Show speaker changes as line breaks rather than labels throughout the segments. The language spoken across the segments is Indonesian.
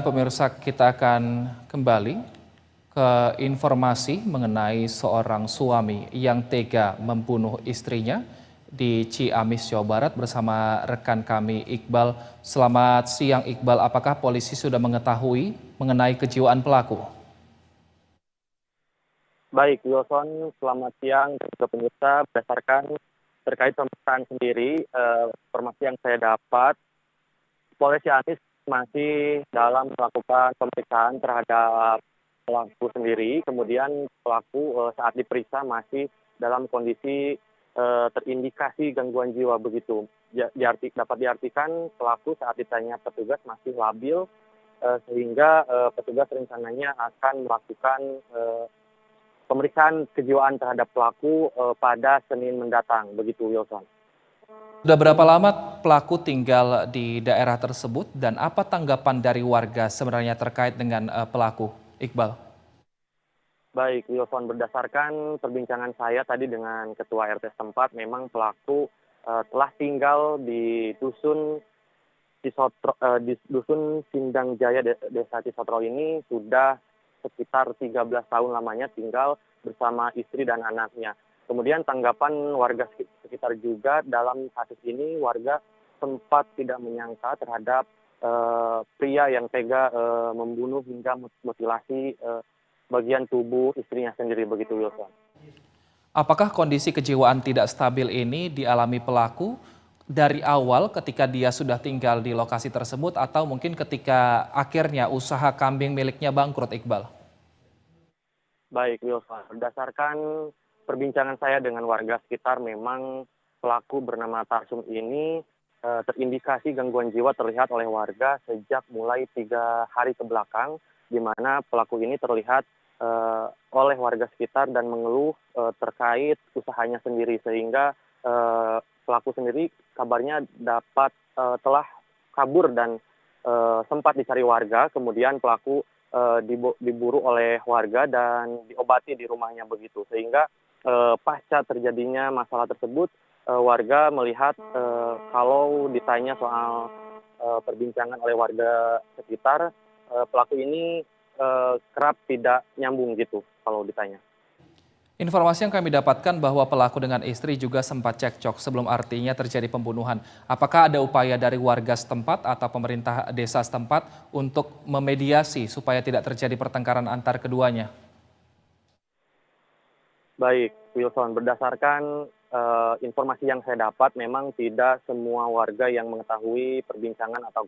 Pemirsa, kita akan kembali ke informasi mengenai seorang suami yang tega membunuh istrinya di Ciamis, Jawa Barat bersama rekan kami Iqbal. Selamat siang Iqbal, apakah polisi sudah mengetahui mengenai kejiwaan pelaku?
Baik, Wilson, selamat siang dan juga pemirsa. Berdasarkan terkait pemeriksaan sendiri, informasi yang saya dapat, Polres Ciamis masih dalam melakukan pemeriksaan terhadap pelaku sendiri. Kemudian pelaku saat diperiksa masih dalam kondisi terindikasi gangguan jiwa begitu. Dapat diartikan pelaku saat ditanya petugas masih labil, sehingga petugas rencananya akan melakukan pemeriksaan kejiwaan terhadap pelaku pada Senin mendatang, begitu Wilson.
Sudah berapa lama pelaku tinggal di daerah tersebut dan apa tanggapan dari warga sebenarnya terkait dengan pelaku, Iqbal?
Baik, Wilson, berdasarkan perbincangan saya tadi dengan Ketua RT setempat, memang pelaku telah tinggal di dusun di dusun Sindang Jaya, Desa Cisotro ini sudah sekitar 13 tahun lamanya tinggal bersama istri dan anaknya. Kemudian tanggapan warga sekitar juga dalam kasus ini, warga sempat tidak menyangka terhadap pria yang tega membunuh hingga mutilasi bagian tubuh istrinya sendiri, begitu Wilson.
Apakah kondisi kejiwaan tidak stabil ini dialami pelaku dari awal ketika dia sudah tinggal di lokasi tersebut atau mungkin ketika akhirnya usaha kambing miliknya bangkrut, Iqbal?
Baik, Wilson, berdasarkan perbincangan saya dengan warga sekitar, memang pelaku bernama Tarsum ini terindikasi gangguan jiwa terlihat oleh warga sejak mulai 3 hari ke belakang, di mana pelaku ini terlihat oleh warga sekitar dan mengeluh terkait usahanya sendiri, sehingga pelaku sendiri kabarnya telah kabur dan sempat dicari warga. Kemudian pelaku diburu oleh warga dan diobati di rumahnya begitu, sehingga pasca terjadinya masalah tersebut, warga melihat kalau ditanya soal perbincangan oleh warga sekitar, pelaku ini kerap tidak nyambung gitu kalau ditanya.
Informasi yang kami dapatkan bahwa pelaku dengan istri juga sempat cekcok sebelum artinya terjadi pembunuhan. Apakah ada upaya dari warga setempat atau pemerintah desa setempat untuk memediasi supaya tidak terjadi pertengkaran antar keduanya?
Baik, Wilson, berdasarkan informasi yang saya dapat, memang tidak semua warga yang mengetahui perbincangan atau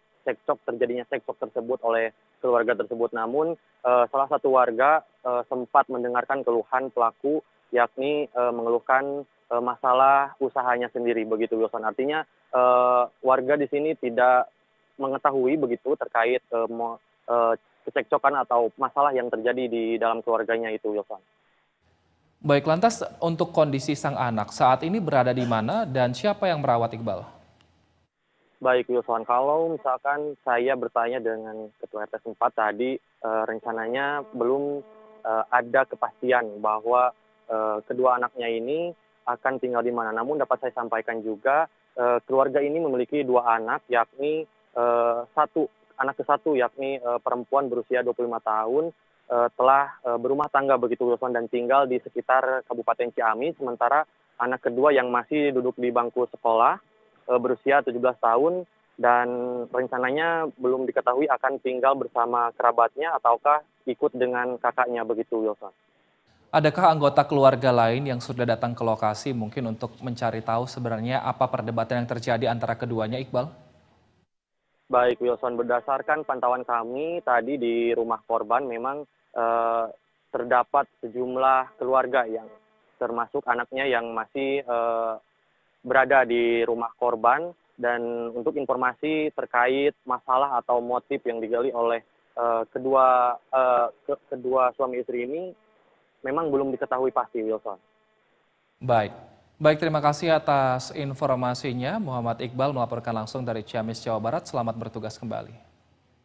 terjadinya cekcok tersebut oleh keluarga tersebut. Namun salah satu warga sempat mendengarkan keluhan pelaku, yakni mengeluhkan masalah usahanya sendiri, begitu Wilson. Artinya warga di sini tidak mengetahui begitu terkait kecekcokan atau masalah yang terjadi di dalam keluarganya itu, Wilson.
Baik, lantas untuk kondisi sang anak saat ini berada di mana dan siapa yang merawat, Iqbal?
Baik, Wilson, kalau misalkan saya bertanya dengan Ketua RT setempat tadi, rencananya belum ada kepastian bahwa kedua anaknya ini akan tinggal di mana. Namun dapat saya sampaikan juga, keluarga ini memiliki 2 anak, yakni anak ke satu yakni perempuan berusia 25 tahun, telah berumah tangga begitu Wilson dan tinggal di sekitar Kabupaten Ciamis, sementara anak kedua yang masih duduk di bangku sekolah berusia 17 tahun dan rencananya belum diketahui akan tinggal bersama kerabatnya ataukah ikut dengan kakaknya, begitu Wilson.
Adakah anggota keluarga lain yang sudah datang ke lokasi mungkin untuk mencari tahu sebenarnya apa perdebatan yang terjadi antara keduanya, Iqbal?
Baik, Wilson, berdasarkan pantauan kami tadi di rumah korban memang terdapat sejumlah keluarga yang termasuk anaknya yang masih berada di rumah korban, dan untuk informasi terkait masalah atau motif yang digali oleh kedua suami istri ini memang belum diketahui pasti, Wilson.
Baik. Baik, terima kasih atas informasinya. Muhammad Iqbal melaporkan langsung dari Ciamis, Jawa Barat. Selamat bertugas kembali.